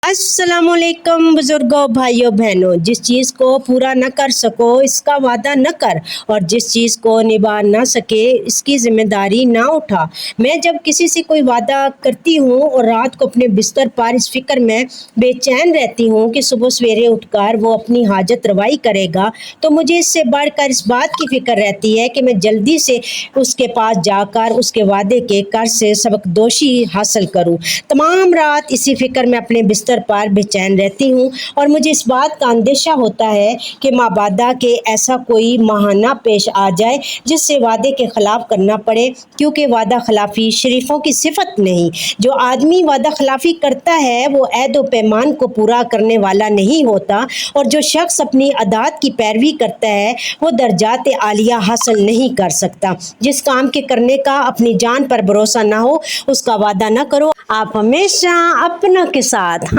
अस्सलाम वालेकुम बुजुर्गों, भाइयों बहनों। जिस चीज़ को पूरा न कर सको इसका वादा न कर, और जिस चीज़ को निभा ना सके इसकी जिम्मेदारी ना उठा। मैं जब किसी से कोई वादा करती हूँ और रात को अपने बिस्तर पर इस फिक्र में बेचैन रहती हूँ कि सुबह सवेरे उठकर वो अपनी हाजत रवाई करेगा, तो मुझे इससे बढ़कर इस बात की फिक्र रहती है कि मैं जल्दी से उसके पास जाकर उसके वादे के कर्ज से सबकदोशी हासिल करूँ। तमाम रात इसी फिक्र में अपने बिस्तर पर बेचैन रहती हूँ और मुझे इस बात का अंदेशा होता है कि माबादा के ऐसा कोई महाना पेश आ जाए जिससे वादे के खिलाफ करना पड़े, क्योंकि वादा खिलाफी शरीफों की सिफत नहीं। जो आदमी वादा खिलाफी करता है वो ऐहद व पैमान को पूरा करने वाला नहीं होता, और जो शख्स अपनी अदात की पैरवी करता है वो दर्जात आलिया हासिल नहीं कर सकता। जिस काम के करने का अपनी जान पर भरोसा ना हो उसका वादा ना करो। आप हमेशा अपनों के साथ